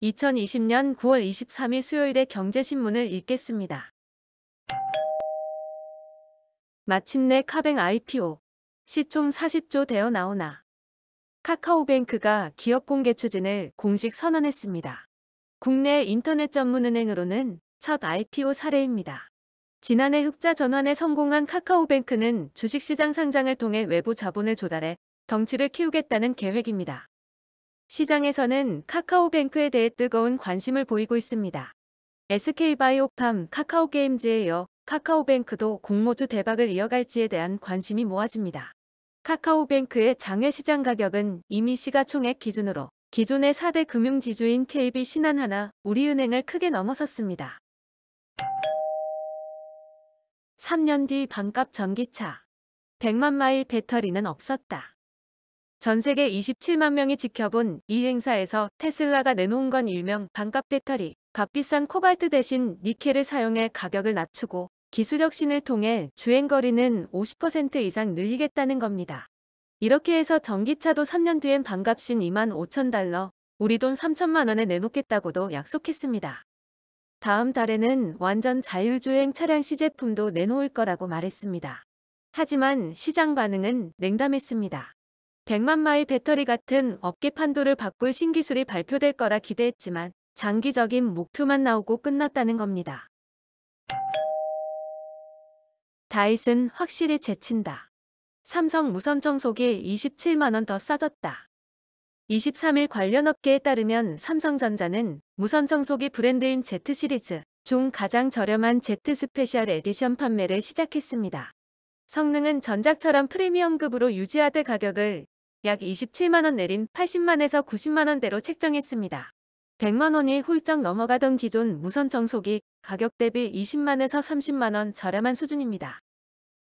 2020년 9월 23일 수요일의 경제신문을 읽겠습니다. 마침내 카뱅 IPO. 시총 40조 되어 나오나. 카카오뱅크가 기업 공개 추진을 공식 선언했습니다. 국내 인터넷 전문은행으로는 첫 IPO 사례입니다. 지난해 흑자 전환에 성공한 카카오뱅크는 주식시장 상장을 통해 외부 자본을 조달해 덩치를 키우겠다는 계획입니다. 시장에서는 카카오뱅크에 대해 뜨거운 관심을 보이고 있습니다. SK바이오팜, 카카오게임즈에 이어 카카오뱅크도 공모주 대박을 이어갈지에 대한 관심이 모아집니다. 카카오뱅크의 장외 시장 가격은 이미 시가총액 기준으로 기존의 4대 금융지주인 KB, 신한하나, 우리은행을 크게 넘어섰습니다. 3년 뒤 반값 전기차. 100만 마일 배터리는 없었다. 전 세계 27만 명이 지켜본 이 행사에서 테슬라가 내놓은 건 일명 반값 배터리, 값비싼 코발트 대신 니켈을 사용해 가격을 낮추고 기술 혁신을 통해 주행거리는 50% 이상 늘리겠다는 겁니다. 이렇게 해서 전기차도 3년 뒤엔 반값인 25,000달러, 우리 돈 3천만 원에 내놓겠다고도 약속했습니다. 다음 달에는 완전 자율주행 차량 시제품도 내놓을 거라고 말했습니다. 하지만 시장 반응은 냉담했습니다. 100만 마일 배터리 같은 업계 판도를 바꿀 신기술이 발표될 거라 기대했지만 장기적인 목표만 나오고 끝났다는 겁니다. 다이슨 확실히 제친다. 삼성 무선 청소기 27만 원 더 싸졌다. 23일 관련 업계에 따르면 삼성전자는 무선 청소기 브랜드인 Z 시리즈 중 가장 저렴한 Z 스페셜 에디션 판매를 시작했습니다. 성능은 전작처럼 프리미엄급으로 유지하되 가격을 약 27만 원 내린 80만에서 90만 원대로 책정했습니다. 100만 원이 훌쩍 넘어가던 기존 무선 청소기 가격 대비 20만에서 30만 원 저렴한 수준입니다.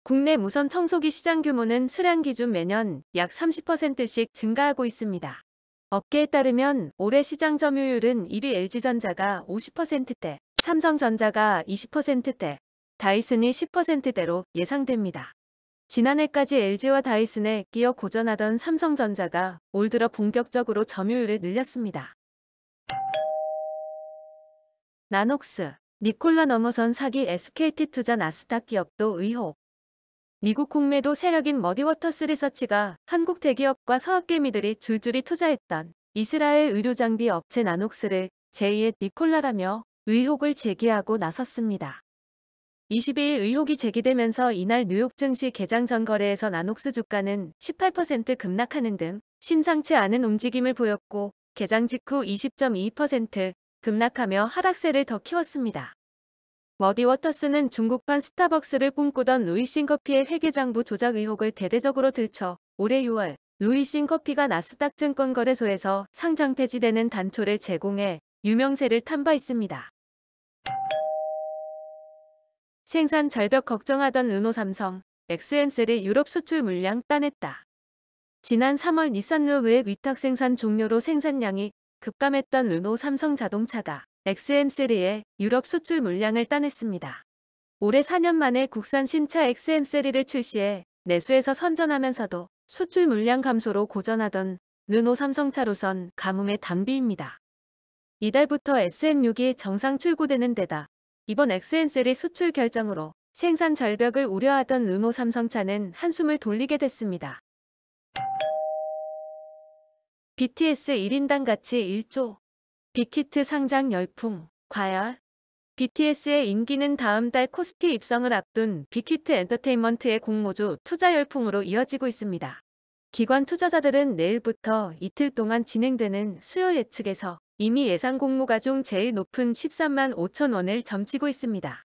국내 무선 청소기 시장 규모는 수량 기준 매년 약 30%씩 증가하고 있습니다. 업계에 따르면 올해 시장 점유율은 1위 LG전자가 50%대, 삼성전자가 20%대, 다이슨이 10%대로 예상됩니다. 지난해까지 LG와 다이슨에 끼어 고전하던 삼성전자가 올 들어 본격적으로 점유율을 늘렸습니다. 나녹스, 니콜라 넘어선 사기 SKT투자 나스닥 기업도 의혹. 미국 공매도 세력인 머디워터스 리서치가 한국 대기업과 서학개미들이 줄줄이 투자했던 이스라엘 의료장비 업체 나녹스를 제2의 니콜라라며 의혹을 제기하고 나섰습니다. 22일 의혹이 제기되면서 이날 뉴욕 증시 개장 전 거래에서 나녹스 주가는 18% 급락하는 등 심상치 않은 움직임을 보였고 개장 직후 20.2% 급락하며 하락세를 더 키웠습니다. 머디워터스는 중국판 스타벅스를 꿈꾸던 루이싱커피의 회계장부 조작 의혹을 대대적으로 들춰 올해 6월 루이싱커피가 나스닥 증권거래소에서 상장 폐지되는 단초를 제공해 유명세를 탄 바 있습니다. 생산 절벽 걱정하던 르노 삼성, XM3 유럽 수출 물량 따냈다. 지난 3월 닛산 로그의 위탁 생산 종료로 생산량이 급감했던 르노 삼성 자동차가 XM3의 유럽 수출 물량을 따냈습니다. 올해 4년 만에 국산 신차 XM3를 출시해 내수에서 선전하면서도 수출 물량 감소로 고전하던 르노 삼성차로선 가뭄의 단비입니다. 이달부터 SM6이 정상 출고되는 데다 이번 XM3 수출 결정으로 생산 절벽을 우려하던 르노 삼성차는 한숨을 돌리게 됐습니다. BTS 1인당 가치 1조. 빅히트 상장 열풍. 과열. BTS의 인기는 다음 달 코스피 입성을 앞둔 빅히트 엔터테인먼트의 공모주 투자 열풍으로 이어지고 있습니다. 기관 투자자들은 내일부터 이틀 동안 진행되는 수요 예측에서 이미 예상 공모가 중 제일 높은 13만 5천 원을 점치고 있습니다.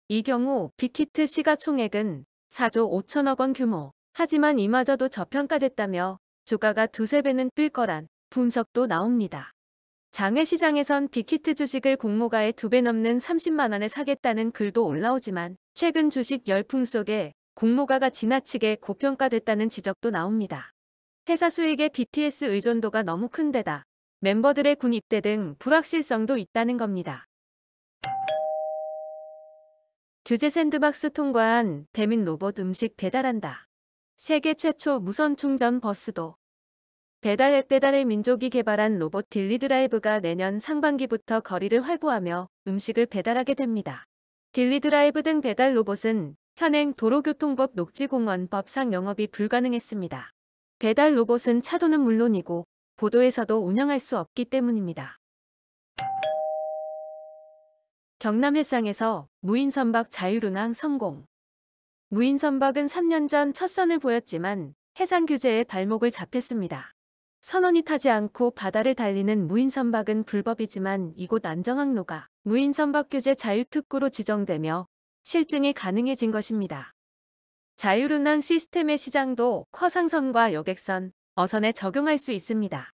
이 경우 빅히트 시가총액은 4조 5천억 원 규모. 하지만 이마저도 저평가됐다며 주가가 두세 배는 뛸 거란 분석도 나옵니다. 장외 시장에선 빅히트 주식을 공모가의 2배 넘는 30만 원에 사겠다는 글도 올라오지만 최근 주식 열풍 속에 공모가가 지나치게 고평가됐다는 지적도 나옵니다. 회사 수익에 BTS 의존도가 너무 큰 데다 멤버들의 군 입대 등 불확실성도 있다는 겁니다. 규제 샌드박스 통과한 배민 로봇 음식 배달한다. 세계 최초 무선 충전 버스도. 배달 앱 배달의 민족이 개발한 로봇 딜리드라이브가 내년 상반기부터 거리를 활보하며 음식을 배달하게 됩니다. 딜리드라이브 등 배달 로봇은 현행 도로교통법 녹지공원법상 영업이 불가능했습니다. 배달 로봇은 차도는 물론이고 보도에서도 운영할 수 없기 때문입니다. 경남 해상에서 무인선박 자율운항 성공. 무인선박은 3년 전 첫 선을 보였지만 해상 규제에 발목을 잡혔습니다. 선원이 타지 않고 바다를 달리는 무인선박은 불법이지만 이곳 안정항로가 무인선박 규제 자유특구로 지정되며 실증이 가능해진 것입니다. 자율운항 시스템의 시장도 커상선과 여객선, 어선에 적용할 수 있습니다.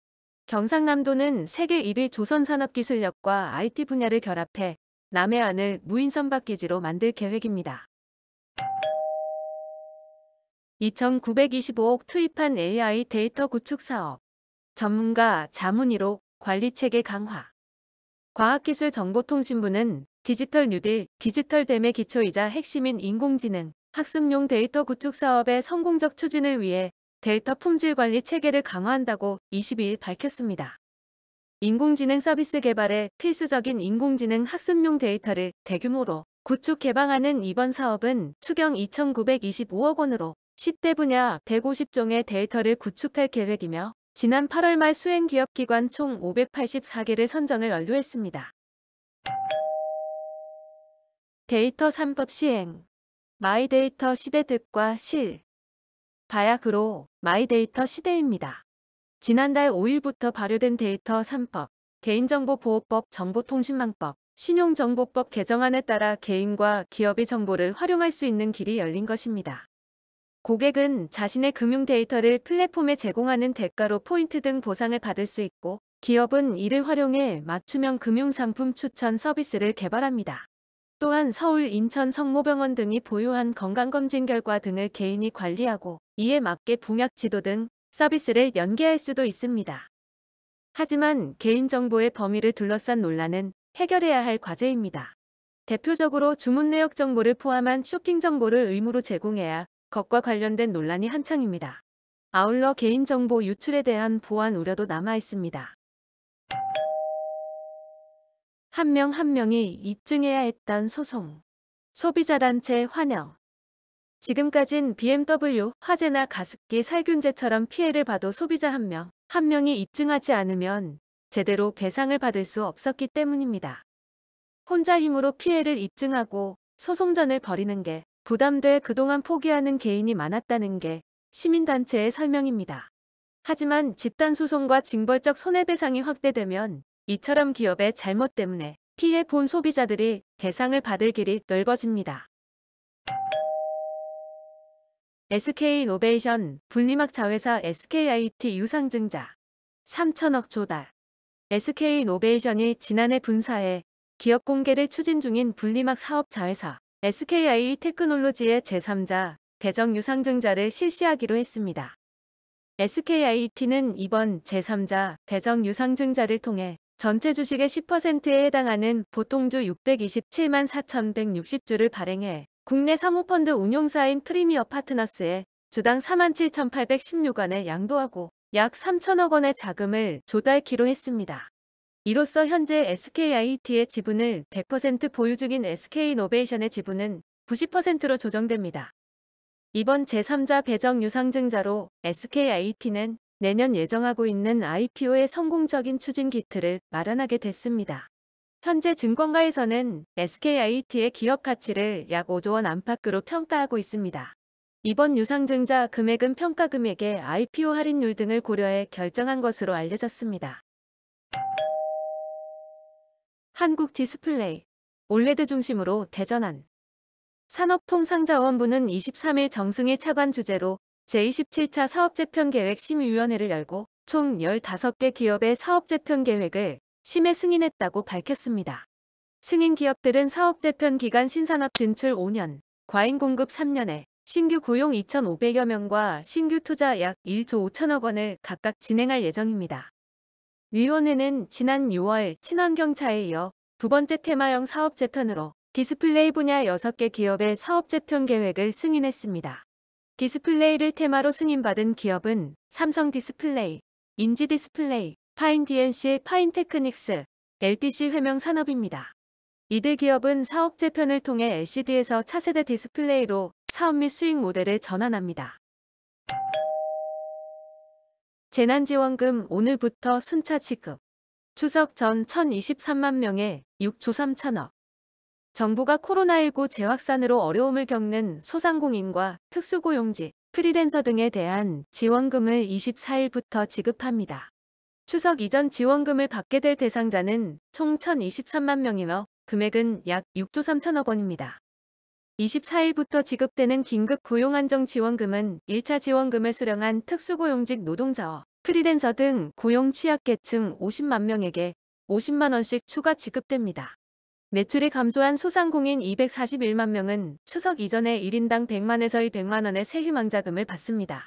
경상남도는 세계 1위 조선산업기술력과 IT 분야를 결합해 남해안을 무인선박 기지로 만들 계획입니다. 2,925억 투입한 AI 데이터 구축 사업. 전문가 자문위로 관리체계 강화. 과학기술정보통신부는 디지털 뉴딜, 디지털댐의 기초이자 핵심인 인공지능, 학습용 데이터 구축 사업의 성공적 추진을 위해 데이터 품질 관리 체계를 강화한다고 22일 밝혔습니다. 인공지능 서비스 개발에 필수적인 인공지능 학습용 데이터를 대규모로 구축 개방하는 이번 사업은 추경 2,925억 원으로 10대 분야 150종의 데이터를 구축할 계획이며 지난 8월 말 수행기업기관 총 584개를 선정을 완료했습니다. 데이터 3법 시행. 마이데이터 시대 뜻과 실. 바야흐로 마이데이터 시대입니다. 지난달 5일부터 발효된 데이터 3법, 개인정보보호법, 정보통신망법, 신용정보법 개정안에 따라 개인과 기업이 정보를 활용할 수 있는 길이 열린 것입니다. 고객은 자신의 금융 데이터를 플랫폼에 제공하는 대가로 포인트 등 보상을 받을 수 있고, 기업은 이를 활용해 맞춤형 금융상품 추천 서비스를 개발합니다. 또한 서울, 인천 성모병원 등이 보유한 건강검진 결과 등을 개인이 관리하고 이에 맞게 봉약 지도 등 서비스를 연계할 수도 있습니다. 하지만 개인정보의 범위를 둘러싼 논란은 해결해야 할 과제입니다. 대표적으로 주문 내역 정보를 포함한 쇼핑 정보를 의무로 제공해야 것과 관련된 논란이 한창입니다. 아울러 개인정보 유출에 대한 보안 우려도 남아 있습니다. 한 명 한 명이 입증해야 했던 소송. 소비자단체 환영. 지금까진 BMW, 화재나 가습기, 살균제처럼 피해를 봐도 소비자 한 명이 입증하지 않으면 제대로 배상을 받을 수 없었기 때문입니다. 혼자 힘으로 피해를 입증하고 소송전을 벌이는 게 부담돼 그동안 포기하는 개인이 많았다는 게 시민단체의 설명입니다. 하지만 집단소송과 징벌적 손해배상이 확대되면 이처럼 기업의 잘못 때문에 피해 본 소비자들이 배상을 받을 길이 넓어집니다. SK이노베이션 분리막 자회사 SKIT 유상증자 3천억 조달. SK이노베이션이 지난해 분사해 기업 공개를 추진 중인 분리막 사업 자회사 SKI테크놀로지의 제3자 배정 유상증자를 실시하기로 했습니다. SKIT는 이번 제3자 배정 유상증자를 통해 전체 주식의 10%에 해당하는 보통주 627만 4,160주를 발행해 국내 사모펀드 운용사인 프리미어 파트너스에 주당 47,816원에 양도하고 약 3천억 원의 자금을 조달키로 했습니다. 이로써 현재 SKIT의 지분을 100% 보유 중인 SK이노베이션의 지분은 90%로 조정됩니다. 이번 제3자 배정 유상증자로 SKIT는 내년 예정하고 있는 IPO의 성공적인 추진 기틀을 마련하게 됐습니다. 현재 증권가에서는 SKIT의 기업 가치를 약 5조 원 안팎으로 평가하고 있습니다. 이번 유상증자 금액은 평가 금액의 IPO 할인율 등을 고려해 결정한 것으로 알려졌습니다. 한국디스플레이, 올레드 중심으로 대전환. 산업통상자원부는 23일 정승일 차관 주재로 제27차 사업재편계획 심의위원회를 열고 총 15개 기업의 사업재편 계획을 심의 승인했다고 밝혔습니다. 승인 기업들은 사업재편 기간 신산업 진출 5년, 과잉 공급 3년에 신규 고용 2,500여 명과 신규 투자 약 1조 5천억 원을 각각 진행할 예정입니다. 위원회는 지난 6월 친환경차에 이어 두 번째 테마형 사업재편으로 디스플레이 분야 6개 기업의 사업재편 계획을 승인했습니다. 디스플레이를 테마로 승인받은 기업은 삼성디스플레이, 인지디스플레이, 파인DNC, 파인테크닉스, LTC 회명 산업입니다. 이들 기업은 사업 재편을 통해 LCD에서 차세대 디스플레이로 사업 및 수익 모델을 전환합니다. 재난지원금 오늘부터 순차 지급. 추석 전 1,023만 명에 6조 3천억. 정부가 코로나19 재확산으로 어려움을 겪는 소상공인과 특수고용직, 프리랜서 등에 대한 지원금을 24일부터 지급합니다. 추석 이전 지원금을 받게 될 대상자는 총 1,023만 명이며 금액은 약 6조 3천억 원입니다. 24일부터 지급되는 긴급 고용안정지원금은 1차 지원금을 수령한 특수고용직 노동자와 프리랜서 등 고용 취약계층 50만 명에게 50만 원씩 추가 지급됩니다. 매출이 감소한 소상공인 241만 명은 추석 이전에 1인당 100만에서 200만 원의 세휴망자금을 받습니다.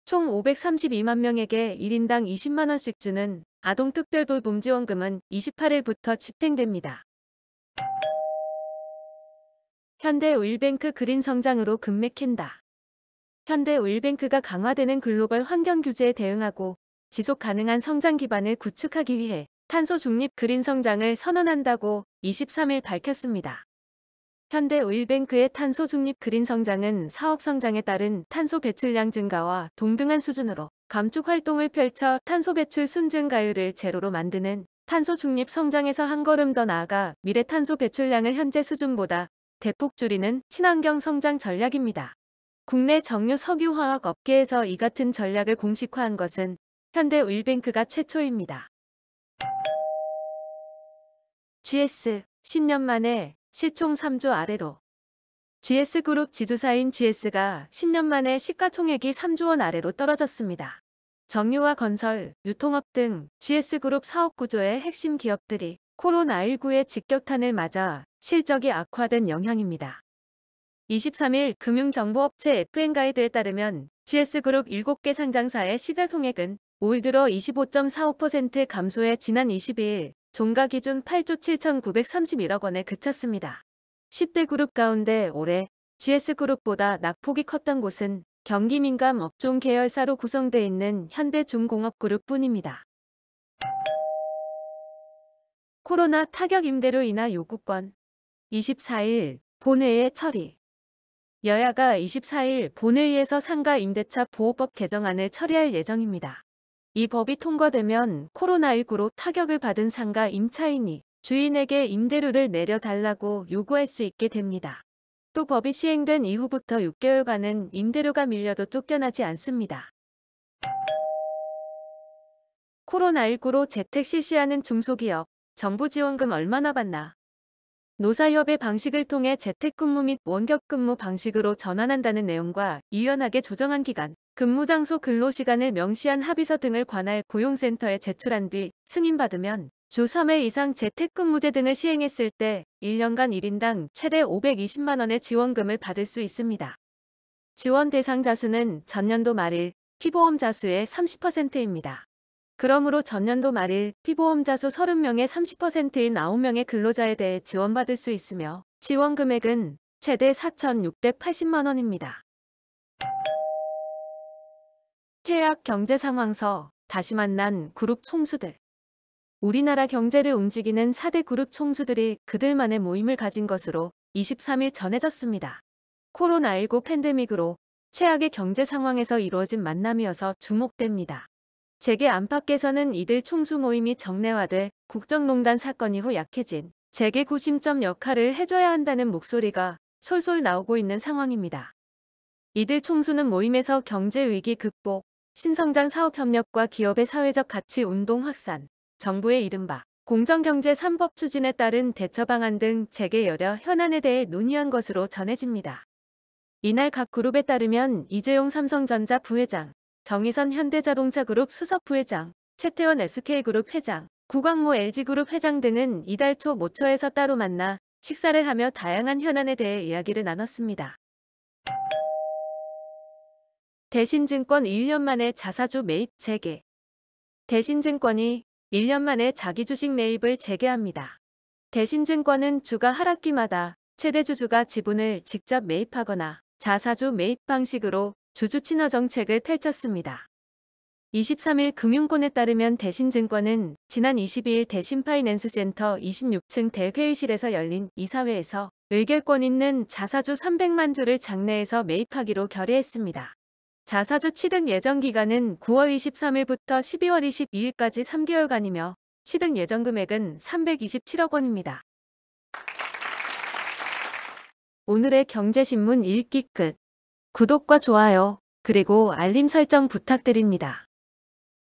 총 532만 명에게 1인당 20만 원씩 주는 아동특별돌봄지원금은 28일부터 집행됩니다. 현대오일뱅크 그린 성장으로 금맥 캔다. 현대오일뱅크가 강화되는 글로벌 환경 규제에 대응하고 지속 가능한 성장 기반을 구축하기 위해 탄소 중립 그린 성장을 선언한다고 23일 밝혔습니다. 현대오일뱅크의 탄소 중립 그린 성장은 사업 성장에 따른 탄소 배출량 증가와 동등한 수준으로 감축 활동을 펼쳐 탄소 배출 순증가율을 제로로 만드는 탄소 중립 성장에서 한 걸음 더 나아가 미래 탄소 배출량을 현재 수준보다 대폭 줄이는 친환경 성장 전략입니다. 국내 정유 석유화학 업계에서 이 같은 전략을 공식화한 것은 현대오일뱅크가 최초입니다. GS 10년 만에 시총 3조 아래로. GS그룹 지주사인 GS가 10년 만에 시가총액이 3조 원 아래로 떨어졌습니다. 정유와 건설, 유통업 등 GS그룹 사업 구조의 핵심 기업들이 코로나19의 직격탄을 맞아 실적이 악화된 영향입니다. 23일 금융정보업체 FN가이드에 따르면 GS그룹 7개 상장사의 시가총액은 올 들어 25.45% 감소해 지난 22일 종가 기준 8조 7,931억 원에 그쳤습니다. 10대 그룹 가운데 올해 GS그룹보다 낙폭이 컸던 곳은 경기민감 업종 계열사로 구성되어 있는 현대중공업그룹뿐입니다. 코로나 타격 임대료 인하 요구권 24일 본회의에 처리. 여야가 24일 본회의에서 상가 임대차 보호법 개정안을 처리할 예정입니다. 이 법이 통과되면 코로나19로 타격을 받은 상가 임차인이 주인에게 임대료를 내려달라고 요구할 수 있게 됩니다. 또 법이 시행된 이후부터 6개월간은 임대료가 밀려도 쫓겨나지 않습니다. 코로나19로 재택 실시하는 중소기업, 정부 지원금 얼마나 받나? 노사협의 방식을 통해 재택근무 및 원격근무 방식으로 전환한다는 내용과 유연하게 조정한 기간, 근무장소 근로시간을 명시한 합의서 등을 관할 고용센터에 제출한 뒤 승인받으면 주 3회 이상 재택근무제 등을 시행했을 때 1년간 1인당 최대 520만 원의 지원금을 받을 수 있습니다. 지원 대상자 수는 전년도 말일 피보험자 수의 30%입니다. 그러므로 전년도 말일 피보험자 수 30명의 30%인 9명의 근로자에 대해 지원받을 수 있으며 지원 금액은 최대 4,680만 원입니다. 최악 경제 상황서 다시 만난 그룹 총수들. 우리나라 경제를 움직이는 4대 그룹 총수들이 그들만의 모임을 가진 것으로 23일 전해졌습니다. 코로나19 팬데믹으로 최악의 경제 상황에서 이루어진 만남이어서 주목됩니다. 재계 안팎에서는 이들 총수 모임이 정례화돼 국정농단 사건 이후 약해진 재계 구심점 역할을 해줘야 한다는 목소리가 솔솔 나오고 있는 상황입니다. 이들 총수는 모임에서 경제 위기 극복, 신성장 사업 협력과 기업의 사회적 가치 운동 확산, 정부의 이른바 공정경제 3법 추진에 따른 대처 방안 등 재계 여러 현안에 대해 논의한 것으로 전해집니다. 이날 각 그룹에 따르면 이재용 삼성전자 부회장, 정의선 현대자동차그룹 수석부회장, 최태원 SK그룹 회장, 구광모 LG그룹 회장 등은 이달 초 모처에서 따로 만나 식사를 하며 다양한 현안에 대해 이야기를 나눴습니다. 대신증권 1년 만에 자사주 매입 재개. 대신증권이 1년 만에 자기 주식 매입을 재개합니다. 대신증권은 주가 하락기마다 최대 주주가 지분을 직접 매입하거나 자사주 매입 방식으로 주주 친화 정책을 펼쳤습니다. 23일 금융권에 따르면 대신증권은 지난 22일 대신파이낸스센터 26층 대회의실에서 열린 이사회에서 의결권 있는 자사주 300만 주를 장내에서 매입하기로 결의했습니다. 자사주 취득 예정 기간은 9월 23일부터 12월 22일까지 3개월간이며 취득 예정 금액은 327억 원입니다. 오늘의 경제신문 읽기 끝. 구독과 좋아요, 그리고 알림 설정 부탁드립니다.